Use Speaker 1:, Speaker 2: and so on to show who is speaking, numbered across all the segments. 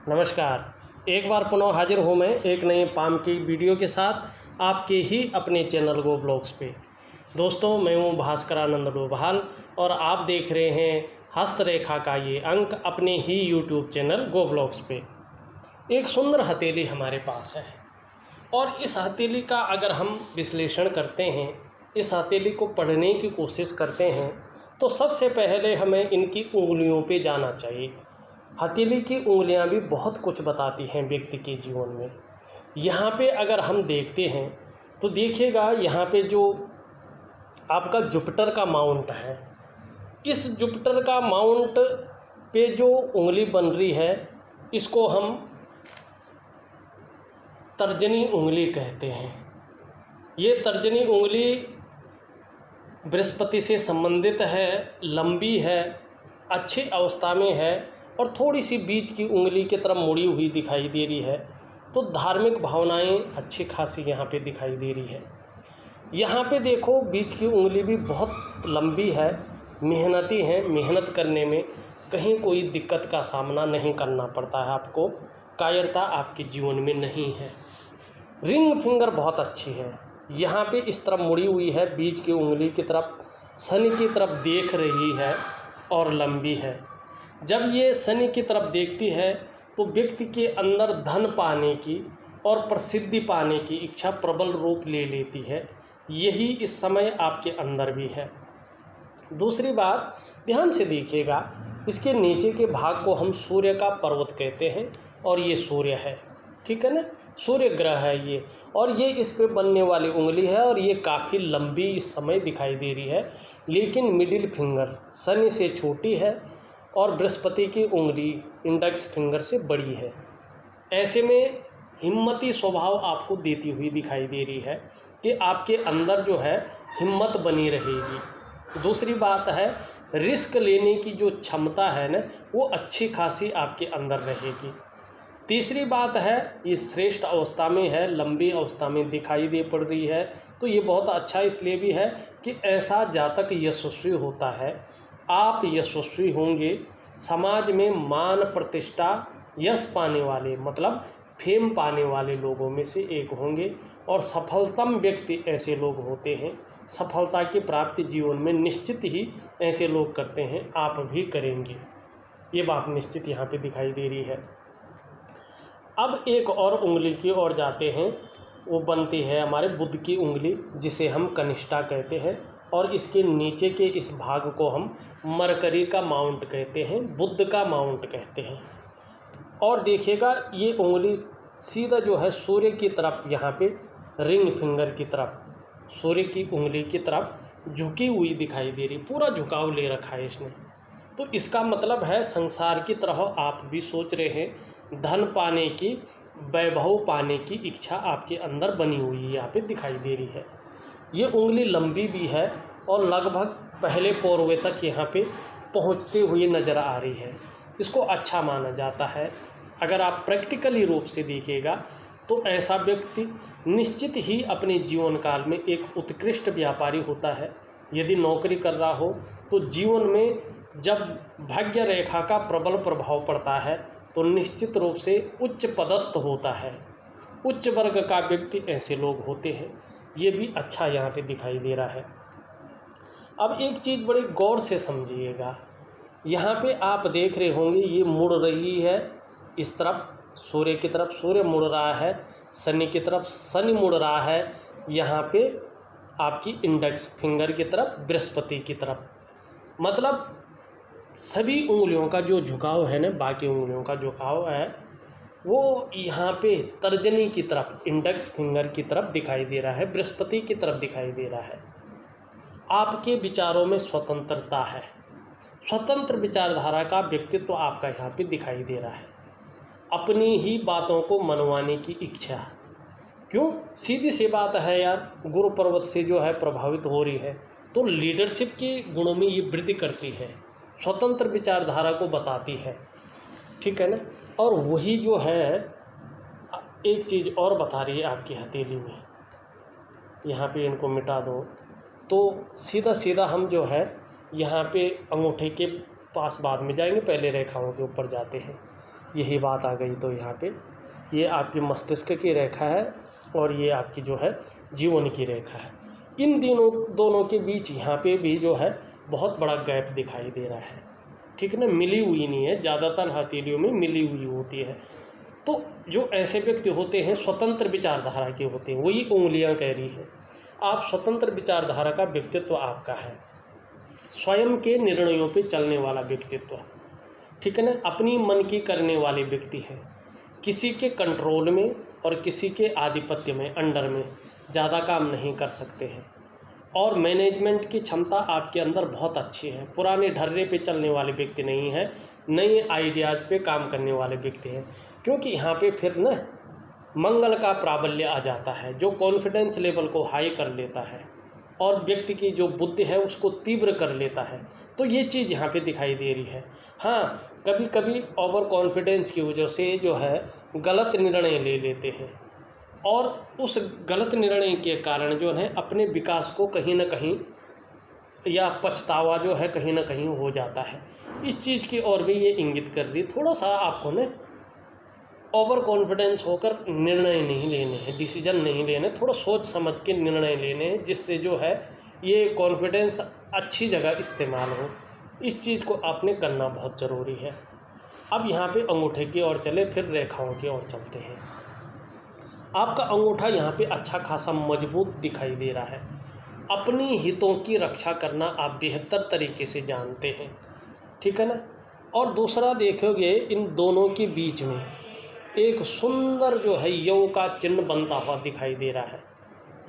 Speaker 1: नमस्कार। एक बार पुनः हाजिर हूँ मैं एक नए पाम की वीडियो के साथ आपके ही अपने चैनल गो ब्लॉग्स पे। दोस्तों, मैं हूँ भास्करानंद डोभाल और आप देख रहे हैं हस्तरेखा का ये अंक अपने ही यूट्यूब चैनल गो ब्लॉग्स पे। एक सुंदर हथेली हमारे पास है और इस हथेली का अगर हम विश्लेषण करते हैं, इस हथेली को पढ़ने की कोशिश करते हैं, तो सबसे पहले हमें इनकी उंगलियों पे जाना चाहिए। हथेली की उंगलियां भी बहुत कुछ बताती हैं व्यक्ति के जीवन में। यहाँ पे अगर हम देखते हैं तो देखिएगा, यहाँ पे जो आपका जुपिटर का माउंट है, इस जुपिटर का माउंट पे जो उंगली बन रही है, इसको हम तर्जनी उंगली कहते हैं। ये तर्जनी उंगली बृहस्पति से संबंधित है, लंबी है, अच्छी अवस्था में है और थोड़ी सी बीच की उंगली की तरफ मुड़ी हुई दिखाई दे रही है। तो धार्मिक भावनाएं अच्छी खासी यहाँ पे दिखाई दे रही है। यहाँ पे देखो, बीच की उंगली भी बहुत लंबी है, मेहनती है, मेहनत करने में कहीं कोई दिक्कत का सामना नहीं करना पड़ता है आपको, कायरता आपके जीवन में नहीं है। रिंग फिंगर बहुत अच्छी है, यहाँ पे इस तरफ मुड़ी हुई है, बीच की उंगली की तरफ शनि की तरफ देख रही है और लंबी है। जब ये शनि की तरफ देखती है तो व्यक्ति के अंदर धन पाने की और प्रसिद्धि पाने की इच्छा प्रबल रूप ले लेती है। यही इस समय आपके अंदर भी है। दूसरी बात, ध्यान से देखिएगा, इसके नीचे के भाग को हम सूर्य का पर्वत कहते हैं और ये सूर्य है, ठीक है ना, सूर्य ग्रह है ये, और ये इस पे बनने वाली उंगली है और ये काफ़ी लंबी इस समय दिखाई दे रही है। लेकिन मिडिल फिंगर शनि से छोटी है और बृहस्पति की उंगली इंडेक्स फिंगर से बड़ी है। ऐसे में हिम्मती स्वभाव आपको देती हुई दिखाई दे रही है कि आपके अंदर जो है हिम्मत बनी रहेगी। दूसरी बात है, रिस्क लेने की जो क्षमता है ना, वो अच्छी खासी आपके अंदर रहेगी। तीसरी बात है, ये श्रेष्ठ अवस्था में है, लंबी अवस्था में दिखाई दे पड़ रही है। तो ये बहुत अच्छा इसलिए भी है कि ऐसा जातक यशस्वी होता है। आप यशस्वी होंगे, समाज में मान प्रतिष्ठा यश पाने वाले, मतलब फेम पाने वाले लोगों में से एक होंगे और सफलतम व्यक्ति ऐसे लोग होते हैं। सफलता की प्राप्ति जीवन में निश्चित ही ऐसे लोग करते हैं, आप भी करेंगे, ये बात निश्चित यहाँ पे दिखाई दे रही है। अब एक और उंगली की ओर जाते हैं, वो बनती है हमारे बुध की उंगली, जिसे हम कनिष्ठा कहते हैं और इसके नीचे के इस भाग को हम मरकरी का माउंट कहते हैं, बुध का माउंट कहते हैं। और देखिएगा, ये उंगली सीधा जो है सूर्य की तरफ, यहाँ पे रिंग फिंगर की तरफ, सूर्य की उंगली की तरफ झुकी हुई दिखाई दे रही, पूरा झुकाव ले रखा है इसने। तो इसका मतलब है संसार की तरह आप भी सोच रहे हैं, धन पाने की, वैभव पाने की इच्छा आपके अंदर बनी हुई है, यहाँ पे दिखाई दे रही है। ये उंगली लंबी भी है और लगभग पहले पोरवे तक यहाँ पे पहुँचते हुए नज़र आ रही है। इसको अच्छा माना जाता है। अगर आप प्रैक्टिकली रूप से देखिएगा तो ऐसा व्यक्ति निश्चित ही अपने जीवन काल में एक उत्कृष्ट व्यापारी होता है। यदि नौकरी कर रहा हो तो जीवन में जब भाग्य रेखा का प्रबल प्रभाव पड़ता है तो निश्चित रूप से उच्च पदस्थ होता है। उच्च वर्ग का व्यक्ति ऐसे लोग होते हैं, ये भी अच्छा यहाँ पे दिखाई दे रहा है। अब एक चीज़ बड़े गौर से समझिएगा, यहाँ पे आप देख रहे होंगे ये मुड़ रही है इस तरफ, सूर्य की तरफ सूर्य मुड़ रहा है, शनि की तरफ शनि मुड़ रहा है, यहाँ पे आपकी इंडेक्स फिंगर की तरफ बृहस्पति की तरफ। मतलब सभी उंगलियों का जो झुकाव है ना, बाकी उंगलियों का झुकाव है वो यहाँ पे तर्जनी की तरफ, इंडेक्स फिंगर की तरफ दिखाई दे रहा है, बृहस्पति की तरफ दिखाई दे रहा है। आपके विचारों में स्वतंत्रता है, स्वतंत्र विचारधारा का व्यक्तित्व आपका यहाँ पे दिखाई दे रहा है। अपनी ही बातों को मनवाने की इच्छा, क्यों, सीधी सी बात है यार, गुरु पर्वत से जो है प्रभावित हो रही है तो लीडरशिप के गुणों में ये वृद्धि करती है, स्वतंत्र विचारधारा को बताती है, ठीक है ना। और वही जो है एक चीज़ और बता रही है आपकी हथेली में, यहाँ पे इनको मिटा दो तो सीधा सीधा हम जो है यहाँ पे अंगूठे के पास बाद में जाएंगे, पहले रेखाओं के ऊपर जाते हैं। यही बात आ गई। तो यहाँ पे ये आपकी मस्तिष्क की रेखा है और ये आपकी जो है जीवन की रेखा है। इन दोनों के बीच यहाँ पे भी जो है बहुत बड़ा गैप दिखाई दे रहा है, ठीक है ना, मिली हुई नहीं है, ज़्यादातर हथेलियों में मिली हुई होती है। तो जो ऐसे व्यक्ति होते हैं स्वतंत्र विचारधारा के होते हैं, वही उंगलियां कह रही हैं। आप स्वतंत्र विचारधारा का व्यक्तित्व आपका है, स्वयं के निर्णयों पे चलने वाला व्यक्तित्व, ठीक है ना, अपनी मन की करने वाले व्यक्ति हैं, किसी के कंट्रोल में और किसी के आधिपत्य में अंडर में ज़्यादा काम नहीं कर सकते हैं। और मैनेजमेंट की क्षमता आपके अंदर बहुत अच्छी है, पुराने ढर्रे पे चलने वाले व्यक्ति नहीं है, नए आइडियाज़ पे काम करने वाले व्यक्ति हैं। क्योंकि यहाँ पे फिर ना मंगल का प्राबल्य आ जाता है, जो कॉन्फिडेंस लेवल को हाई कर लेता है और व्यक्ति की जो बुद्धि है उसको तीव्र कर लेता है। तो ये चीज़ यहाँ पे दिखाई दे रही है। हाँ, कभी कभी ओवर कॉन्फिडेंस की वजह से जो है गलत निर्णय ले लेते हैं और उस गलत निर्णय के कारण जो है अपने विकास को कहीं ना कहीं या पछतावा जो है कहीं ना कहीं हो जाता है। इस चीज़ की ओर भी ये इंगित कर रही, थोड़ा सा आपको ना ओवर कॉन्फिडेंस होकर निर्णय नहीं लेने हैं, डिसीजन नहीं लेने, थोड़ा सोच समझ के निर्णय लेने हैं, जिससे जो है ये कॉन्फिडेंस अच्छी जगह इस्तेमाल हो। इस चीज़ को आपने करना बहुत ज़रूरी है। अब यहाँ पे अंगूठे की ओर चले, फिर रेखाओं की ओर चलते हैं। आपका अंगूठा यहाँ पे अच्छा खासा मजबूत दिखाई दे रहा है, अपनी हितों की रक्षा करना आप बेहतर तरीके से जानते हैं, ठीक है ना। और दूसरा देखोगे इन दोनों के बीच में एक सुंदर जो है यौ का चिन्ह बनता हुआ दिखाई दे रहा है,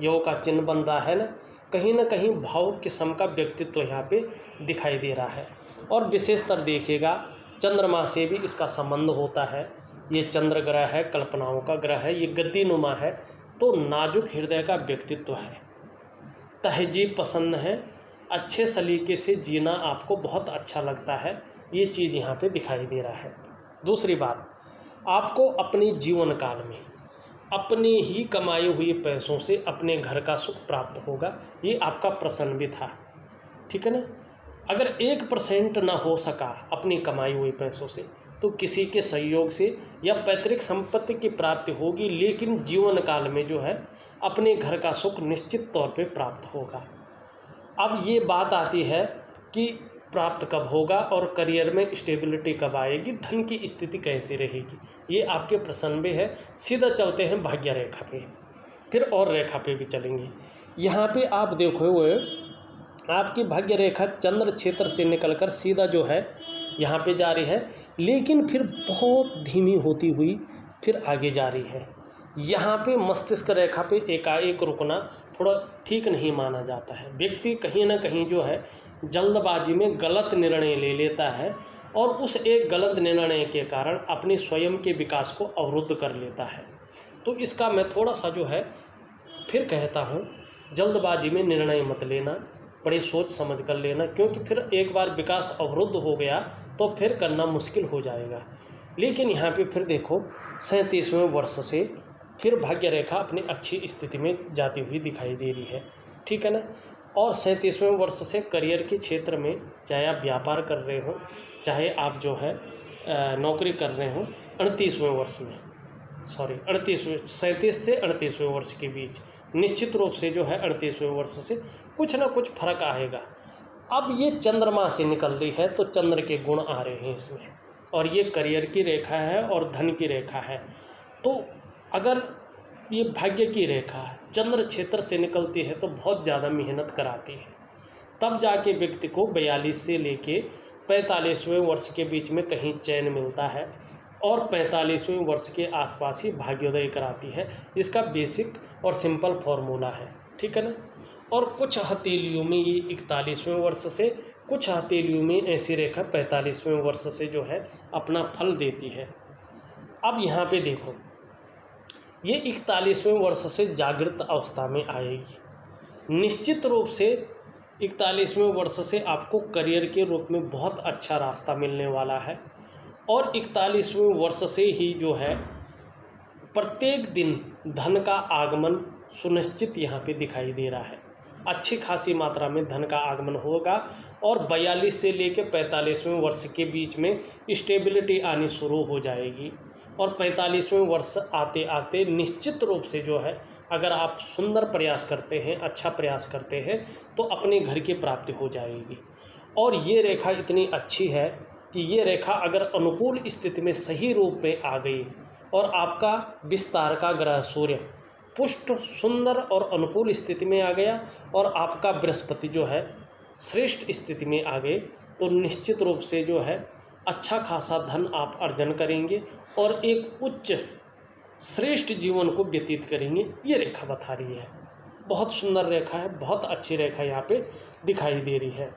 Speaker 1: यौ का चिन्ह बन रहा है ना, कहीं भाव किस्म का व्यक्तित्व यहाँ पे दिखाई दे रहा है। और विशेषतर देखिएगा चंद्रमा से भी इसका संबंध होता है। ये चंद्र ग्रह है, कल्पनाओं का ग्रह है, ये गद्दीनुमा है, तो नाजुक हृदय का व्यक्तित्व है, तहजीब पसंद है, अच्छे सलीके से जीना आपको बहुत अच्छा लगता है, ये चीज़ यहाँ पे दिखाई दे रहा है। दूसरी बात, आपको अपने जीवन काल में अपनी ही कमाई हुई पैसों से अपने घर का सुख प्राप्त होगा, ये आपका प्रश्न भी था, ठीक है ना। अगर 1% ना हो सका अपनी कमाई हुई पैसों से तो किसी के सहयोग से या पैतृक संपत्ति की प्राप्ति होगी, लेकिन जीवन काल में जो है अपने घर का सुख निश्चित तौर पे प्राप्त होगा। अब ये बात आती है कि प्राप्त कब होगा और करियर में स्टेबिलिटी कब आएगी, धन की स्थिति कैसी रहेगी, ये आपके प्रश्न में है। सीधा चलते हैं भाग्य रेखा पे, फिर और रेखा पे भी चलेंगे। यहाँ पे आप देखो हुए आपकी भाग्य रेखा चंद्र क्षेत्र से निकलकर सीधा जो है यहाँ पे जा रही है, लेकिन फिर बहुत धीमी होती हुई फिर आगे जा रही है। यहाँ पे मस्तिष्क रेखा पे एकाएक रुकना थोड़ा ठीक नहीं माना जाता है। व्यक्ति कहीं ना कहीं जो है जल्दबाजी में गलत निर्णय ले लेता है और उस एक गलत निर्णय के कारण अपने स्वयं के विकास को अवरुद्ध कर लेता है। तो इसका मैं थोड़ा सा जो है फिर कहता हूँ, जल्दबाजी में निर्णय मत लेना, बड़ी सोच समझ कर लेना, क्योंकि फिर एक बार विकास अवरुद्ध हो गया तो फिर करना मुश्किल हो जाएगा। लेकिन यहाँ पे फिर देखो 37वें वर्ष से फिर भाग्य रेखा अपनी अच्छी स्थिति में जाती हुई दिखाई दे रही है, ठीक है ना। और 37वें वर्ष से करियर के क्षेत्र में, चाहे आप व्यापार कर रहे हो, चाहे आप जो है नौकरी कर रहे हो, 38वें वर्ष में 37 से 38वें वर्ष के बीच निश्चित रूप से जो है 38वें वर्ष से कुछ ना कुछ फर्क आएगा। अब ये चंद्रमा से निकल रही है तो चंद्र के गुण आ रहे हैं इसमें, और ये करियर की रेखा है और धन की रेखा है। तो अगर ये भाग्य की रेखा चंद्र क्षेत्र से निकलती है तो बहुत ज़्यादा मेहनत कराती है, तब जाके व्यक्ति को 42 से लेके 45वें वर्ष के बीच में कहीं चैन मिलता है और 45वें वर्ष के आसपास ही भाग्योदय कराती है। इसका बेसिक और सिंपल फॉर्मूला है, ठीक है ना। और कुछ हथेलियों में ये 41वें वर्ष से, कुछ हथेलियों में ऐसी रेखा 45वें वर्ष से जो है अपना फल देती है। अब यहाँ पे देखो, ये 41वें वर्ष से जागृत अवस्था में आएगी। निश्चित रूप से 41वें वर्ष से आपको करियर के रूप में बहुत अच्छा रास्ता मिलने वाला है और 41वें वर्ष से ही जो है प्रत्येक दिन धन का आगमन सुनिश्चित यहाँ पे दिखाई दे रहा है। अच्छी खासी मात्रा में धन का आगमन होगा और 42 से लेकर 45वें वर्ष के बीच में स्टेबिलिटी आनी शुरू हो जाएगी। और 45वें वर्ष आते आते निश्चित रूप से जो है, अगर आप सुंदर प्रयास करते हैं, अच्छा प्रयास करते हैं, तो अपने घर की प्राप्ति हो जाएगी। और ये रेखा इतनी अच्छी है कि ये रेखा अगर अनुकूल स्थिति में सही रूप में आ गई और आपका विस्तार का ग्रह सूर्य पुष्ट सुंदर और अनुकूल स्थिति में आ गया और आपका बृहस्पति जो है श्रेष्ठ स्थिति में आ गए, तो निश्चित रूप से जो है अच्छा खासा धन आप अर्जन करेंगे और एक उच्च श्रेष्ठ जीवन को व्यतीत करेंगे। ये रेखा बता रही है। बहुत सुंदर रेखा है, बहुत अच्छी रेखा यहाँ पे दिखाई दे रही है।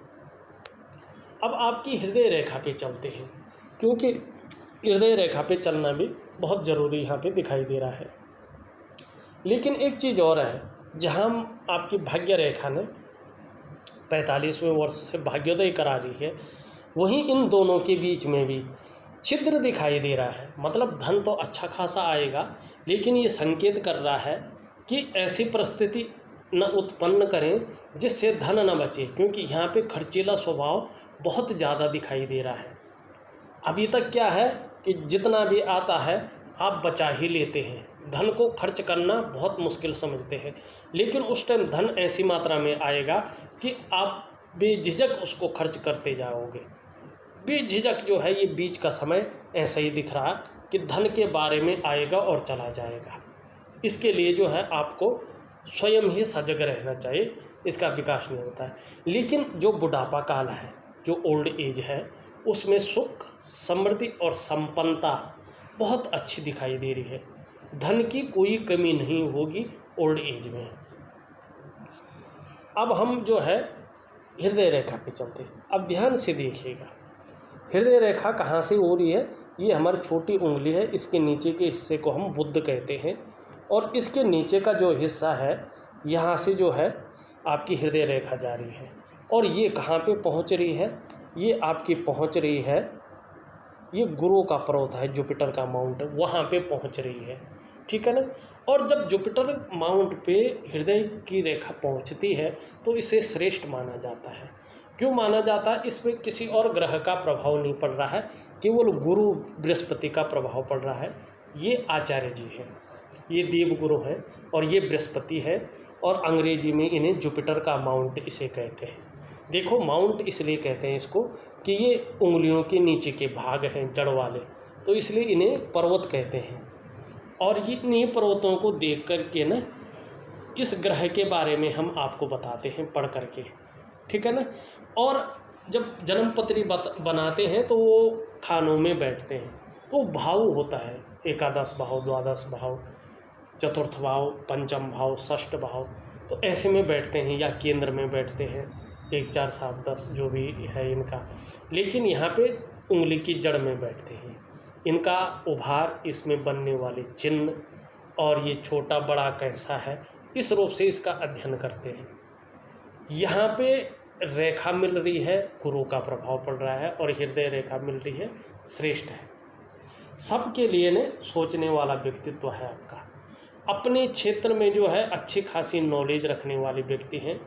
Speaker 1: अब आपकी हृदय रेखा पे चलते हैं, क्योंकि हृदय रेखा पे चलना भी बहुत ज़रूरी यहाँ पे दिखाई दे रहा है। लेकिन एक चीज़ और है, जहाँ आपकी भाग्य रेखा ने 45वें वर्ष से भाग्योदय करा रही है, वहीं इन दोनों के बीच में भी छिद्र दिखाई दे रहा है। मतलब धन तो अच्छा खासा आएगा, लेकिन ये संकेत कर रहा है कि ऐसी परिस्थिति न उत्पन्न करें जिससे धन न बचे, क्योंकि यहाँ पे खर्चीला स्वभाव बहुत ज़्यादा दिखाई दे रहा है। अभी तक क्या है कि जितना भी आता है आप बचा ही लेते हैं, धन को खर्च करना बहुत मुश्किल समझते हैं, लेकिन उस टाइम धन ऐसी मात्रा में आएगा कि आप बेझिझक उसको खर्च करते जाओगे। बेझिझक जो है, ये बीच का समय ऐसा ही दिख रहा कि धन के बारे में आएगा और चला जाएगा। इसके लिए जो है आपको स्वयं ही सजग रहना चाहिए, इसका विकास नहीं होता है। लेकिन जो बुढ़ापा काल है, जो ओल्ड एज है, उसमें सुख, समृद्धि और संपन्नता बहुत अच्छी दिखाई दे रही है। धन की कोई कमी नहीं होगी ओल्ड एज में। अब हम जो है हृदय रेखा पे चलते हैं। अब ध्यान से देखिएगा, हृदय रेखा कहाँ से हो रही है। ये हमारी छोटी उंगली है, इसके नीचे के हिस्से को हम बुद्ध कहते हैं, और इसके नीचे का जो हिस्सा है, यहाँ से जो है आपकी हृदय रेखा जा रही है। और ये कहाँ पे पहुँच रही है, ये आपकी पहुँच रही है, ये गुरु का पर्वत है, जुपिटर का माउंट, वहाँ पे पहुँच रही है। ठीक है ना। और जब जुपिटर माउंट पे हृदय की रेखा पहुँचती है तो इसे श्रेष्ठ माना जाता है। क्यों माना जाता है? इसमें किसी और ग्रह का प्रभाव नहीं पड़ रहा है, केवल गुरु बृहस्पति का प्रभाव पड़ रहा है। ये आचार्य जी हैं, ये देव गुरु हैं और ये बृहस्पति है, और अंग्रेजी में इन्हें जुपिटर का माउंट इसे कहते हैं। देखो, माउंट इसलिए कहते हैं इसको कि ये उंगलियों के नीचे के भाग हैं, जड़ वाले, तो इसलिए इन्हें पर्वत कहते हैं। और ये इन्हीं पर्वतों को देख कर के ना इस ग्रह के बारे में हम आपको बताते हैं पढ़ करके। ठीक है ना। और जब जन्मपत्री बनाते हैं तो वो खानों में बैठते हैं, तो भाव होता है, एकादश भाव, द्वादश भाव, चतुर्थ भाव, पंचम भाव, षष्ठ भाव, तो ऐसे में बैठते हैं, या केंद्र में बैठते हैं, 1, 4, 7, 10 जो भी है इनका। लेकिन यहाँ पे उंगली की जड़ में बैठते हैं। इनका उभार, इसमें बनने वाले चिन्ह, और ये छोटा बड़ा कैसा है, इस रूप से इसका अध्ययन करते हैं। यहाँ पे रेखा मिल रही है, गुरु का प्रभाव पड़ रहा है, और हृदय रेखा मिल रही है, श्रेष्ठ है। सबके लिए ने सोचने वाला व्यक्तित्व है आपका। अपने क्षेत्र में जो है अच्छी खासी नॉलेज रखने वाले व्यक्ति हैं,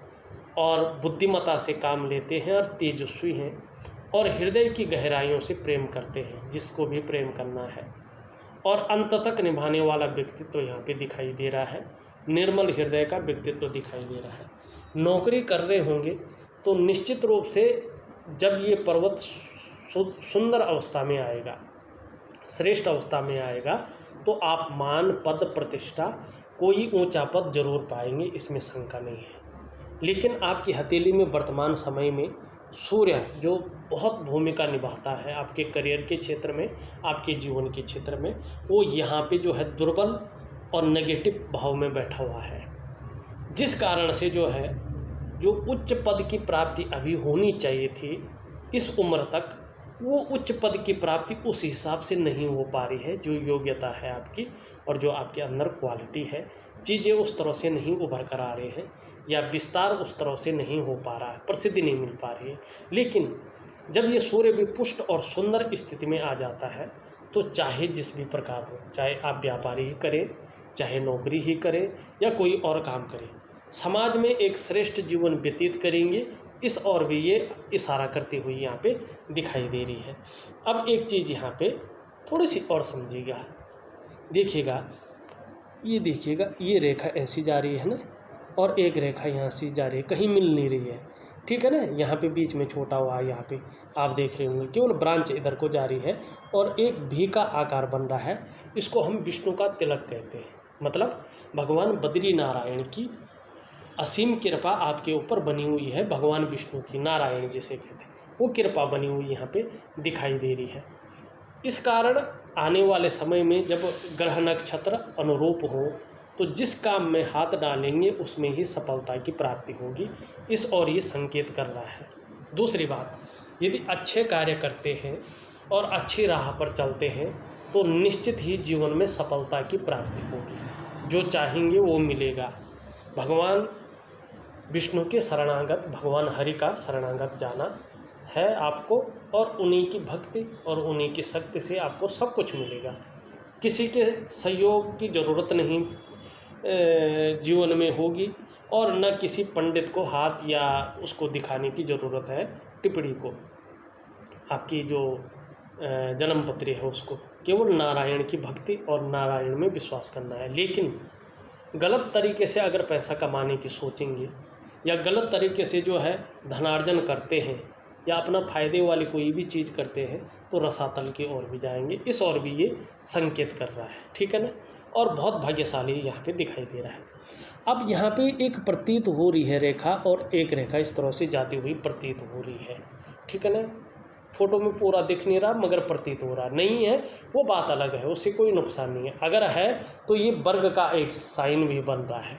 Speaker 1: और बुद्धिमत्ता से काम लेते हैं, और तेजस्वी हैं, और हृदय की गहराइयों से प्रेम करते हैं, जिसको भी प्रेम करना है, और अंत तक निभाने वाला व्यक्तित्व यहाँ पे दिखाई दे रहा है। निर्मल हृदय का व्यक्तित्व दिखाई दे रहा है। नौकरी कर रहे होंगे तो निश्चित रूप से जब ये पर्वत सुंदर अवस्था में आएगा, श्रेष्ठ अवस्था में आएगा, तो आप मान, पद, प्रतिष्ठा, कोई ऊंचा पद जरूर पाएंगे, इसमें शंका नहीं है। लेकिन आपकी हथेली में वर्तमान समय में सूर्य जो बहुत भूमिका निभाता है आपके करियर के क्षेत्र में, आपके जीवन के क्षेत्र में, वो यहाँ पे जो है दुर्बल और नेगेटिव भाव में बैठा हुआ है, जिस कारण से जो है जो उच्च पद की प्राप्ति अभी होनी चाहिए थी इस उम्र तक, वो उच्च पद की प्राप्ति उस हिसाब से नहीं हो पा रही है। जो योग्यता है आपकी और जो आपके अंदर क्वालिटी है, चीज़ें उस तरह से नहीं उभर कर आ रहे हैं, या विस्तार उस तरह से नहीं हो पा रहा है, प्रसिद्धि नहीं मिल पा रही है। लेकिन जब ये सूर्य भी पुष्ट और सुंदर स्थिति में आ जाता है, तो चाहे जिस भी प्रकार हो, चाहे आप व्यापारी ही करें, चाहे नौकरी ही करें, या कोई और काम करें, समाज में एक श्रेष्ठ जीवन व्यतीत करेंगे, इस और भी ये इशारा करती हुई यहाँ पे दिखाई दे रही है। अब एक चीज़ यहाँ पे थोड़ी सी और समझिएगा, देखिएगा, ये देखिएगा, ये रेखा ऐसी जा रही है ना, और एक रेखा यहाँ से जा रही है, कहीं मिल नहीं रही है, ठीक है ना। यहाँ पे बीच में छोटा हुआ, यहाँ पे आप देख रहे होंगे केवल ब्रांच इधर को जा रही है और एक भी का आकार बन रहा है। इसको हम विष्णु का तिलक कहते हैं, मतलब भगवान बद्री नारायण की असीम कृपा आपके ऊपर बनी हुई है, भगवान विष्णु की, नारायण जिसे कहते हैं, वो कृपा बनी हुई यहाँ पे दिखाई दे रही है। इस कारण आने वाले समय में जब ग्रह नक्षत्र अनुरूप हो तो जिस काम में हाथ डालेंगे उसमें ही सफलता की प्राप्ति होगी, इस और ये संकेत कर रहा है। दूसरी बात, यदि अच्छे कार्य करते हैं और अच्छी राह पर चलते हैं तो निश्चित ही जीवन में सफलता की प्राप्ति होगी, जो चाहेंगे वो मिलेगा। भगवान विष्णु के शरणागत, भगवान हरि का शरणागत जाना है आपको, और उन्हीं की भक्ति और उन्हीं की शक्ति से आपको सब कुछ मिलेगा। किसी के सहयोग की ज़रूरत नहीं जीवन में होगी, और न किसी पंडित को हाथ या उसको दिखाने की ज़रूरत है, टिप्पणी को, आपकी जो जन्म पत्री है उसको, केवल नारायण की भक्ति और नारायण में विश्वास करना है। लेकिन गलत तरीके से अगर पैसा कमाने की सोचेंगे या गलत तरीके से जो है धनार्जन करते हैं या अपना फ़ायदे वाली कोई भी चीज़ करते हैं तो रसातल की ओर भी जाएंगे, इस और भी ये संकेत कर रहा है, ठीक है ना। और बहुत भाग्यशाली यहाँ पे दिखाई दे रहा है। अब यहाँ पे एक प्रतीत हो रही है रेखा, और एक रेखा इस तरह से जाती हुई प्रतीत हो रही है, ठीक है ना। फोटो में पूरा दिख नहीं रहा मगर प्रतीत हो रहा नहीं है, वो बात अलग है, उससे कोई नुकसान नहीं है। अगर है तो ये वर्ग का एक साइन भी बन रहा है।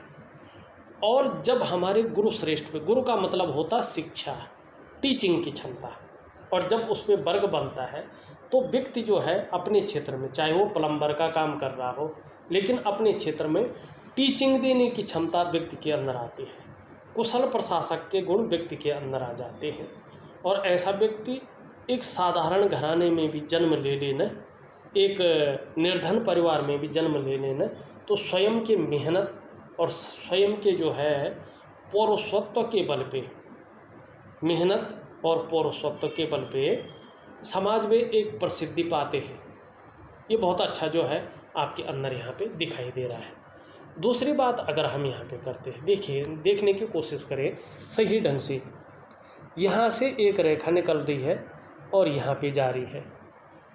Speaker 1: और जब हमारे गुरु श्रेष्ठ पे, गुरु का मतलब होता शिक्षा, टीचिंग की क्षमता, और जब उस पर वर्ग बनता है तो व्यक्ति जो है अपने क्षेत्र में, चाहे वो प्लम्बर का काम कर रहा हो, लेकिन अपने क्षेत्र में टीचिंग देने की क्षमता व्यक्ति के अंदर आती है, कुशल प्रशासक के गुण व्यक्ति के अंदर आ जाते हैं। और ऐसा व्यक्ति एक साधारण घराने में भी जन्म ले लेना, एक निर्धन परिवार में भी जन्म ले लेना, तो स्वयं के मेहनत और स्वयं के जो है पौरुषत्व के बल पे, मेहनत और पौरुषत्व के बल पे समाज में एक प्रसिद्धि पाते हैं। ये बहुत अच्छा जो है आपके अंदर यहाँ पे दिखाई दे रहा है। दूसरी बात अगर हम यहाँ पे करते हैं, देखिए, देखने की कोशिश करें सही ढंग से, यहाँ से एक रेखा निकल रही है और यहाँ पे जा रही है,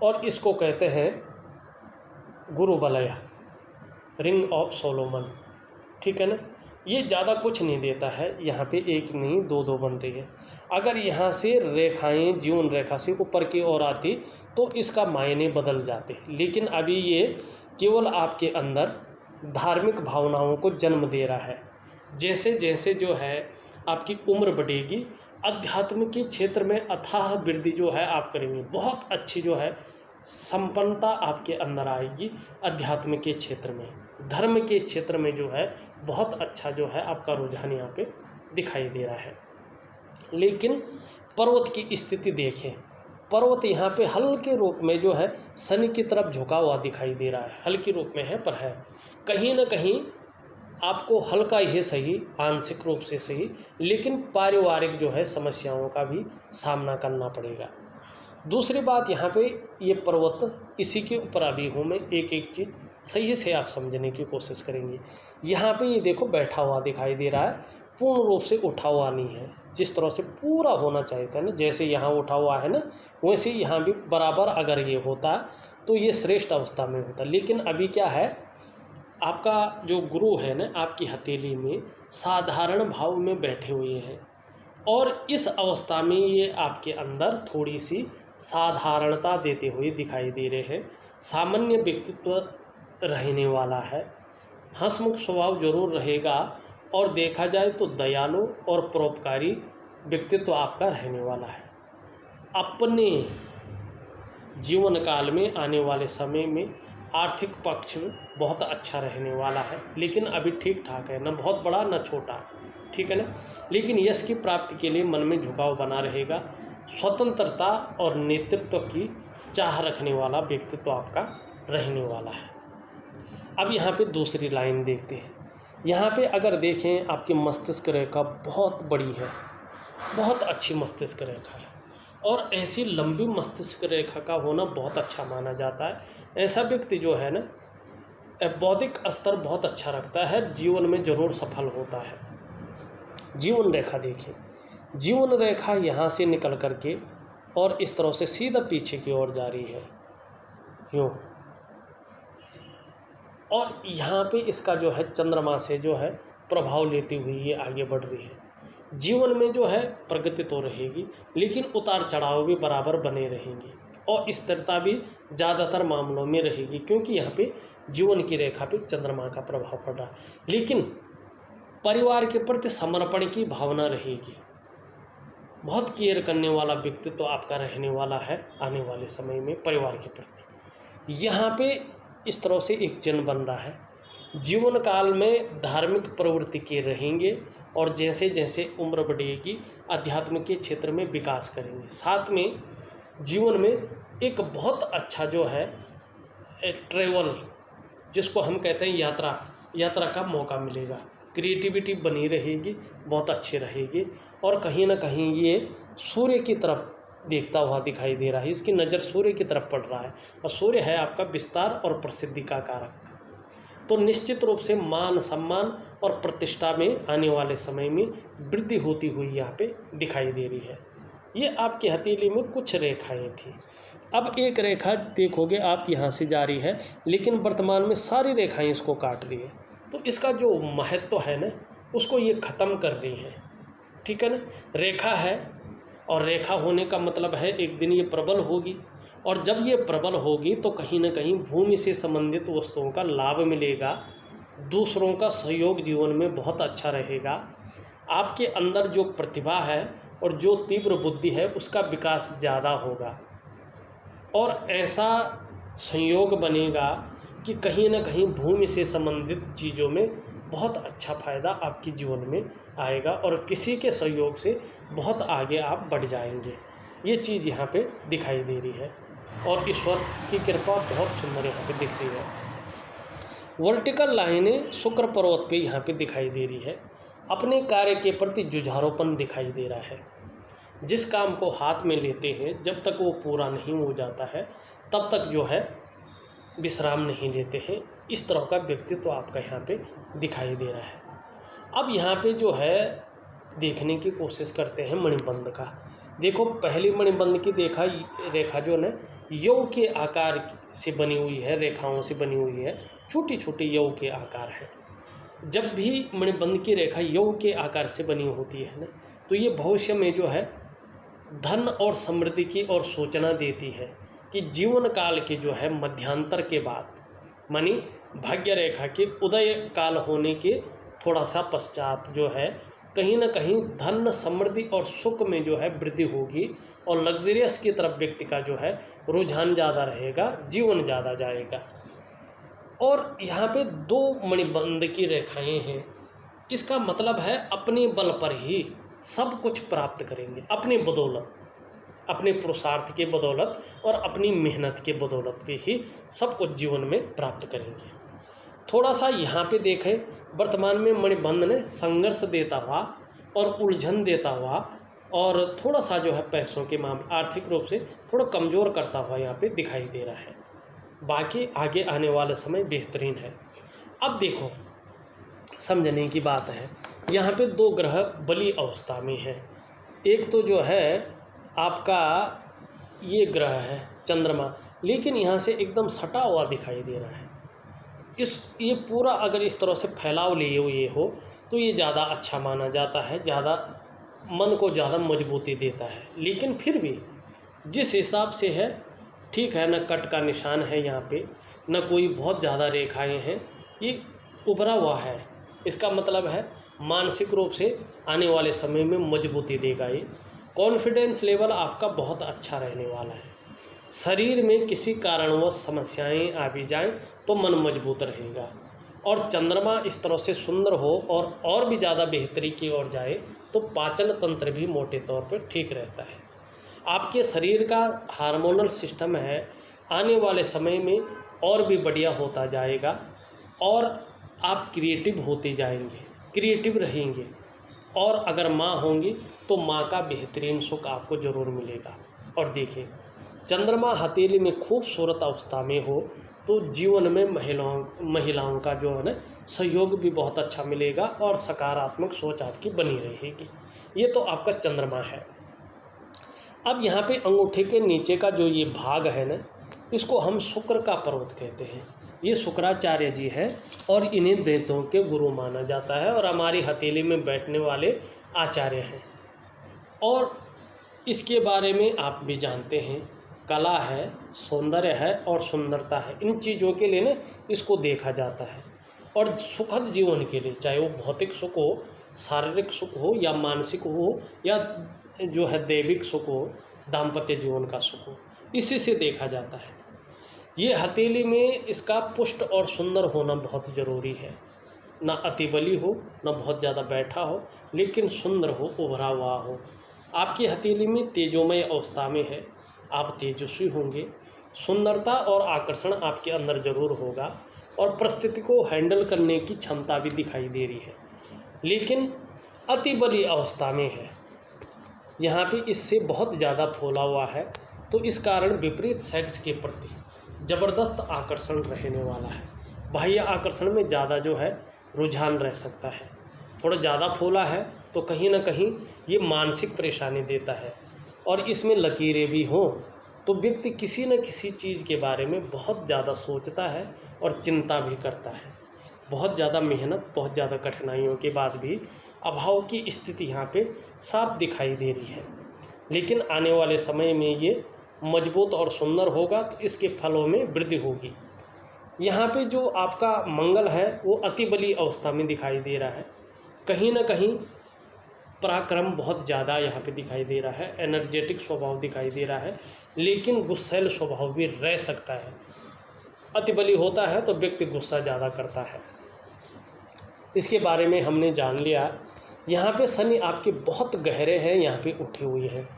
Speaker 1: और इसको कहते हैं गुरु वलय, रिंग ऑफ सोलोमन, ठीक है ना। ये ज़्यादा कुछ नहीं देता है, यहाँ पे एक नहीं दो दो बन रही है। अगर यहाँ से रेखाएं जीवन रेखा से ऊपर की ओर आती तो इसका मायने बदल जाते, लेकिन अभी ये केवल आपके अंदर धार्मिक भावनाओं को जन्म दे रहा है। जैसे जैसे जो है आपकी उम्र बढ़ेगी, अध्यात्म के क्षेत्र में अथाह वृद्धि जो है आप करेंगे, बहुत अच्छी जो है संपन्नता आपके अंदर आएगी। अध्यात्म के क्षेत्र में, धर्म के क्षेत्र में जो है बहुत अच्छा जो है आपका रुझान यहाँ पे दिखाई दे रहा है। लेकिन पर्वत की स्थिति देखें, पर्वत यहाँ पे हल्के रूप में जो है शनि की तरफ झुका हुआ दिखाई दे रहा है, हल्के रूप में है पर है, कहीं ना कहीं आपको हल्का ही सही, आंशिक रूप से सही, लेकिन पारिवारिक जो है समस्याओं का भी सामना करना पड़ेगा। दूसरी बात, यहाँ पे ये पर्वत इसी के ऊपर अभी हूँ मैं, एक एक चीज़ सही से आप समझने की कोशिश करेंगे। यहाँ पे ये देखो बैठा हुआ दिखाई दे रहा है, पूर्ण रूप से उठा हुआ नहीं है, जिस तरह से पूरा होना चाहिए था ना, जैसे यहाँ उठा हुआ है ना, वैसे यहाँ भी बराबर अगर ये होता तो ये श्रेष्ठ अवस्था में होता। लेकिन अभी क्या है, आपका जो गुरु है ना आपकी हथेली में साधारण भाव में बैठे हुए हैं, और इस अवस्था में ये आपके अंदर थोड़ी सी साधारणता देते हुए दिखाई दे रहे हैं। सामान्य व्यक्तित्व रहने वाला है, हंसमुख स्वभाव जरूर रहेगा, और देखा जाए तो दयालु और परोपकारी व्यक्तित्व आपका रहने वाला है। अपने जीवन काल में आने वाले समय में आर्थिक पक्ष बहुत अच्छा रहने वाला है, लेकिन अभी ठीक ठाक है, न बहुत बड़ा न छोटा, ठीक है ना। लेकिन यश की प्राप्ति के लिए मन में झुकाव बना रहेगा। स्वतंत्रता और नेतृत्व की चाह रखने वाला व्यक्तित्व आपका रहने वाला है। अब यहाँ पे दूसरी लाइन देखते हैं, यहाँ पे अगर देखें आपकी मस्तिष्क रेखा बहुत बड़ी है, बहुत अच्छी मस्तिष्क रेखा है, और ऐसी लंबी मस्तिष्क रेखा का होना बहुत अच्छा माना जाता है। ऐसा व्यक्ति जो है ना बौद्धिक स्तर बहुत अच्छा रखता है, जीवन में ज़रूर सफल होता है। जीवन रेखा देखिए, जीवन रेखा यहाँ से निकल करके और इस तरह से सीधा पीछे की ओर जा रही है यूँ, और यहाँ पे इसका जो है चंद्रमा से जो है प्रभाव लेती हुई ये आगे बढ़ रही है। जीवन में जो है प्रगति तो रहेगी, लेकिन उतार चढ़ाव भी बराबर बने रहेंगे और स्थिरता भी ज़्यादातर मामलों में रहेगी, क्योंकि यहाँ पे जीवन की रेखा पे चंद्रमा का प्रभाव पड़ रहा है। लेकिन परिवार के प्रति समर्पण की भावना रहेगी, बहुत केयर करने वाला व्यक्तित्व तो आपका रहने वाला है आने वाले समय में परिवार के प्रति। यहाँ पे इस तरह से एक चिन्ह बन रहा है, जीवन काल में धार्मिक प्रवृत्ति के रहेंगे और जैसे जैसे उम्र बढ़ेगी अध्यात्म के क्षेत्र में विकास करेंगे। साथ में जीवन में एक बहुत अच्छा जो है ट्रैवल, जिसको हम कहते हैं यात्रा का मौका मिलेगा। क्रिएटिविटी बनी रहेगी, बहुत अच्छी रहेगी, और कहीं ना कहीं ये सूर्य की तरफ देखता हुआ दिखाई दे रहा है। इसकी नज़र सूर्य की तरफ पड़ रहा है और सूर्य है आपका विस्तार और प्रसिद्धि का कारक। तो निश्चित रूप से मान सम्मान और प्रतिष्ठा में आने वाले समय में वृद्धि होती हुई यहाँ पे दिखाई दे रही है। ये आपकी हथेली में कुछ रेखाएं थी। अब एक रेखा देखोगे आप यहाँ से जा रही है, लेकिन वर्तमान में सारी रेखाएं इसको काट रही है, तो इसका जो महत्व है ना उसको ये ख़त्म कर रही है। ठीक है ना, रेखा है और रेखा होने का मतलब है एक दिन ये प्रबल होगी, और जब ये प्रबल होगी तो कहीं ना कहीं भूमि से संबंधित वस्तुओं का लाभ मिलेगा, दूसरों का सहयोग जीवन में बहुत अच्छा रहेगा, आपके अंदर जो प्रतिभा है और जो तीव्र बुद्धि है उसका विकास ज़्यादा होगा, और ऐसा संयोग बनेगा कि कहीं ना कहीं भूमि से संबंधित चीज़ों में बहुत अच्छा फ़ायदा आपके जीवन में आएगा और किसी के सहयोग से बहुत आगे आप बढ़ जाएंगे। ये चीज़ यहाँ पे दिखाई दे रही है और ईश्वर की कृपा बहुत सुंदर यहाँ पे दिख रही है। वर्टिकल लाइनें शुक्र पर्वत पे यहाँ पे दिखाई दे रही है। अपने कार्य के प्रति जुझारूपन दिखाई दे रहा है। जिस काम को हाथ में लेते हैं जब तक वो पूरा नहीं हो जाता है तब तक जो है विश्राम नहीं लेते हैं। इस तरह का व्यक्तित्व आपका यहाँ पे दिखाई दे रहा है। अब यहाँ पे जो है देखने की कोशिश करते हैं मणिबंध का। देखो, पहली मणिबंध की रेखा जो है यौ के आकार से बनी हुई है, रेखाओं से बनी हुई है, छोटी छोटी यौ के आकार है। जब भी मणिबंध की रेखा यौ के आकार से बनी होती है ना, तो ये भविष्य में जो है धन और समृद्धि की और सूचना देती है कि जीवन काल के जो है मध्यांतर के बाद, मानी भाग्य रेखा के उदय काल होने के थोड़ा सा पश्चात जो है कहीं ना कहीं धन समृद्धि और सुख में जो है वृद्धि होगी और लग्जरियस की तरफ व्यक्ति का जो है रुझान ज़्यादा रहेगा, जीवन ज़्यादा जाएगा। और यहाँ पे दो मणिबंध की रेखाएं हैं। इसका मतलब है अपने बल पर ही सब कुछ प्राप्त करेंगे, अपनी बदौलत, अपने पुरुषार्थ के बदौलत और अपनी मेहनत के बदौलत पे ही सब कुछ जीवन में प्राप्त करेंगे। थोड़ा सा यहाँ पे देखें, वर्तमान में मणिबंध ने संघर्ष देता हुआ और उलझन देता हुआ और थोड़ा सा जो है पैसों के मामले आर्थिक रूप से थोड़ा कमज़ोर करता हुआ यहाँ पे दिखाई दे रहा है। बाकी आगे आने वाला समय बेहतरीन है। अब देखो, समझने की बात है, यहाँ पे दो ग्रह बली अवस्था में है। एक तो जो है आपका ये ग्रह है चंद्रमा, लेकिन यहाँ से एकदम सटा हुआ दिखाई दे रहा है। ये पूरा अगर इस तरह से फैलाव लिए हुए हो तो ये ज़्यादा अच्छा माना जाता है, ज़्यादा मन को ज़्यादा मजबूती देता है। लेकिन फिर भी जिस हिसाब से है ठीक है, न कट का निशान है यहाँ पे, न कोई बहुत ज़्यादा रेखाएं हैं, ये उभरा हुआ है। इसका मतलब है मानसिक रूप से आने वाले समय में मजबूती देगा। ये कॉन्फिडेंस लेवल आपका बहुत अच्छा रहने वाला है। शरीर में किसी कारणवश समस्याएं आ भी जाएं तो मन मजबूत रहेगा। और चंद्रमा इस तरह से सुंदर हो और भी ज़्यादा बेहतरी की ओर जाए तो पाचन तंत्र भी मोटे तौर पर ठीक रहता है। आपके शरीर का हार्मोनल सिस्टम है आने वाले समय में और भी बढ़िया होता जाएगा और आप क्रिएटिव होते जाएंगे, क्रिएटिव रहेंगे। और अगर माँ होंगी तो माँ का बेहतरीन सुख आपको ज़रूर मिलेगा। और देखिए, चंद्रमा हथेली में खूबसूरत अवस्था में हो तो जीवन में महिलाओं का जो है ना सहयोग भी बहुत अच्छा मिलेगा और सकारात्मक सोच आपकी बनी रहेगी। ये तो आपका चंद्रमा है। अब यहाँ पे अंगूठे के नीचे का जो ये भाग है ना, इसको हम शुक्र का पर्वत कहते हैं। ये शुक्राचार्य जी हैं और इन्हें दैत्यों के गुरु माना जाता है और हमारी हथेली में बैठने वाले आचार्य हैं। और इसके बारे में आप भी जानते हैं, कला है, सौंदर्य है और सुंदरता है। इन चीज़ों के लिए ना इसको देखा जाता है। और सुखद जीवन के लिए, चाहे वो भौतिक सुख हो, शारीरिक सुख हो या मानसिक हो या जो है दैविक सुख हो, दाम्पत्य जीवन का सुख हो, इसी से देखा जाता है। ये हथेली में इसका पुष्ट और सुंदर होना बहुत ज़रूरी है। ना अति बली हो, ना बहुत ज़्यादा बैठा हो, लेकिन सुंदर हो, उभरा हुआ हो। आपकी हथेली में तेजोमय अवस्था में है, आप तेजस्वी होंगे। सुंदरता और आकर्षण आपके अंदर जरूर होगा और परिस्थिति को हैंडल करने की क्षमता भी दिखाई दे रही है, लेकिन अति बली अवस्था में है। यहाँ पे इससे बहुत ज़्यादा फूला हुआ है, तो इस कारण विपरीत सेक्स के प्रति ज़बरदस्त आकर्षण रहने वाला है। बाह्य आकर्षण में ज़्यादा जो है रुझान रह सकता है। थोड़ा ज़्यादा फूला है तो कहीं ना कहीं ये मानसिक परेशानी देता है। और इसमें लकीरें भी हों तो व्यक्ति किसी न किसी चीज़ के बारे में बहुत ज़्यादा सोचता है और चिंता भी करता है। बहुत ज़्यादा मेहनत, बहुत ज़्यादा कठिनाइयों के बाद भी अभाव की स्थिति यहाँ पे साफ दिखाई दे रही है, लेकिन आने वाले समय में ये मजबूत और सुंदर होगा तो इसके फलों में वृद्धि होगी। यहाँ पे जो आपका मंगल है वो अति बली अवस्था में दिखाई दे रहा है। कहीं ना कहीं पराक्रम बहुत ज़्यादा यहाँ पे दिखाई दे रहा है, एनर्जेटिक स्वभाव दिखाई दे रहा है, लेकिन गुस्सैल स्वभाव भी रह सकता है। अति बली होता है तो व्यक्ति गुस्सा ज़्यादा करता है। इसके बारे में हमने जान लिया। यहाँ पे शनि आपके बहुत गहरे हैं, यहाँ पे उठे हुए हैं।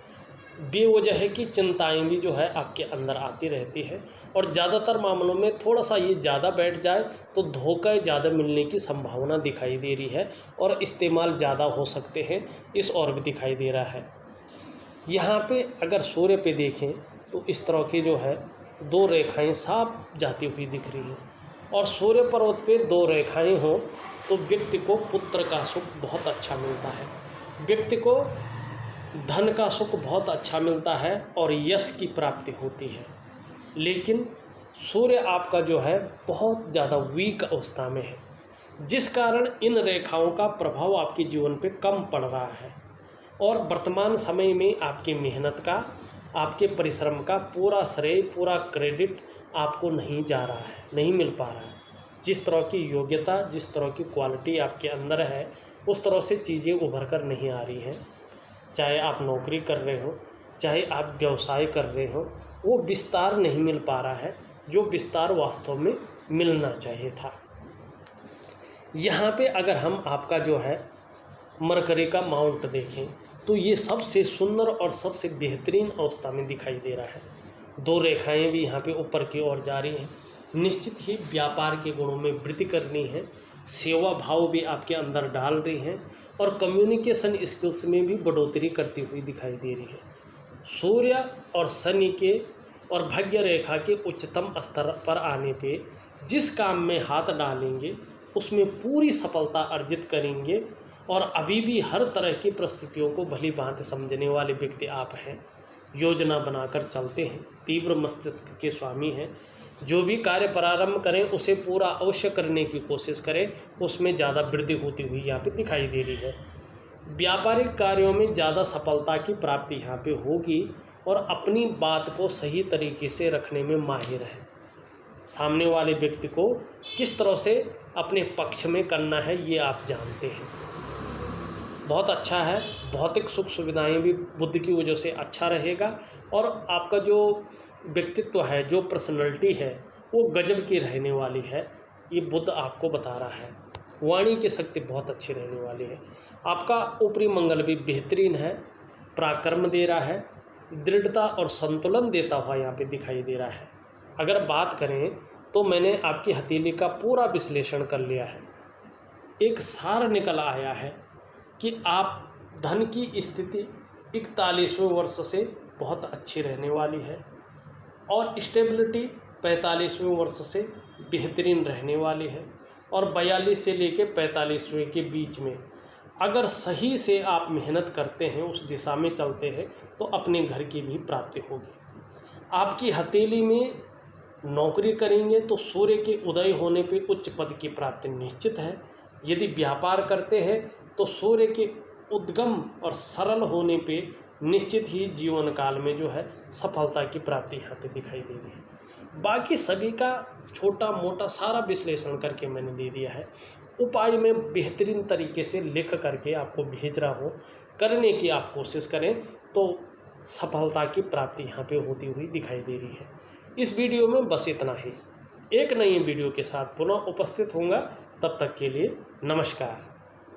Speaker 1: बेवजह है कि चिंताएं भी जो है आपके अंदर आती रहती है और ज़्यादातर मामलों में थोड़ा सा ये ज़्यादा बैठ जाए तो धोखा ज़्यादा मिलने की संभावना दिखाई दे रही है और इस्तेमाल ज़्यादा हो सकते हैं, इस और भी दिखाई दे रहा है। यहाँ पे अगर सूर्य पे देखें तो इस तरह की जो है दो रेखाएं साफ जाती हुई दिख रही हैं, और सूर्य पर्वत पे दो रेखाएं हों तो व्यक्ति को पुत्र का सुख बहुत अच्छा मिलता है, व्यक्ति को धन का सुख बहुत अच्छा मिलता है और यश की प्राप्ति होती है। लेकिन सूर्य आपका जो है बहुत ज़्यादा वीक अवस्था में है, जिस कारण इन रेखाओं का प्रभाव आपके जीवन पे कम पड़ रहा है और वर्तमान समय में आपकी मेहनत का, आपके परिश्रम का पूरा श्रेय, पूरा क्रेडिट आपको नहीं जा रहा है, नहीं मिल पा रहा है। जिस तरह की योग्यता, जिस तरह की क्वालिटी आपके अंदर है, उस तरह से चीज़ें उभर कर नहीं आ रही हैं। चाहे आप नौकरी कर रहे हो, चाहे आप व्यवसाय कर रहे हो, वो विस्तार नहीं मिल पा रहा है जो विस्तार वास्तव में मिलना चाहिए था। यहाँ पे अगर हम आपका जो है मरकरी का माउंट देखें तो ये सबसे सुंदर और सबसे बेहतरीन अवस्था में दिखाई दे रहा है। दो रेखाएं भी यहाँ पे ऊपर की ओर जा रही हैं। निश्चित ही व्यापार के गुणों में वृद्धि करनी है, सेवा भाव भी आपके अंदर डाल रही हैं और कम्युनिकेशन स्किल्स में भी बढ़ोतरी करती हुई दिखाई दे रही है। सूर्य और शनि के और भाग्य रेखा के उच्चतम स्तर पर आने पे जिस काम में हाथ डालेंगे उसमें पूरी सफलता अर्जित करेंगे। और अभी भी हर तरह की परिस्थितियों को भली भांति समझने वाले व्यक्ति आप हैं, योजना बनाकर चलते हैं, तीव्र मस्तिष्क के स्वामी हैं। जो भी कार्य प्रारंभ करें उसे पूरा अवश्य करने की कोशिश करें, उसमें ज़्यादा वृद्धि होती हुई यहाँ पे दिखाई दे रही है। व्यापारिक कार्यों में ज़्यादा सफलता की प्राप्ति यहाँ पे होगी और अपनी बात को सही तरीके से रखने में माहिर है। सामने वाले व्यक्ति को किस तरह से अपने पक्ष में करना है ये आप जानते हैं। बहुत अच्छा है। भौतिक सुख सुविधाएं भी बुद्ध की वजह से अच्छा रहेगा और आपका जो व्यक्तित्व है, जो पर्सनैलिटी है, वो गजब की रहने वाली है। ये बुद्ध आपको बता रहा है। वाणी की शक्ति बहुत अच्छी रहने वाली है। आपका ऊपरी मंगल भी बेहतरीन है, पराक्रम दे रहा है, दृढ़ता और संतुलन देता हुआ यहाँ पे दिखाई दे रहा है। अगर बात करें तो मैंने आपकी हथेली का पूरा विश्लेषण कर लिया है। एक सार निकल आया है कि आप धन की स्थिति 41वें वर्ष से बहुत अच्छी रहने वाली है और स्टेबिलिटी 45वें वर्ष से बेहतरीन रहने वाली है। और 42 से लेकर 45वें के बीच में अगर सही से आप मेहनत करते हैं, उस दिशा में चलते हैं, तो अपने घर की भी प्राप्ति होगी। आपकी हथेली में नौकरी करेंगे तो सूर्य के उदय होने पे उच्च पद की प्राप्ति निश्चित है। यदि व्यापार करते हैं तो सूर्य के उद्गम और सरल होने पे निश्चित ही जीवन काल में जो है सफलता की प्राप्ति यहाँ पे दिखाई दे रही है। बाकी सभी का छोटा मोटा सारा विश्लेषण करके मैंने दे दिया है। उपाय में बेहतरीन तरीके से लिख करके आपको भेज रहा हूँ, करने की आप कोशिश करें तो सफलता की प्राप्ति यहाँ पे होती हुई दिखाई दे रही है। इस वीडियो में बस इतना ही। एक नई वीडियो के साथ पुनः उपस्थित होऊंगा, तब तक के लिए नमस्कार।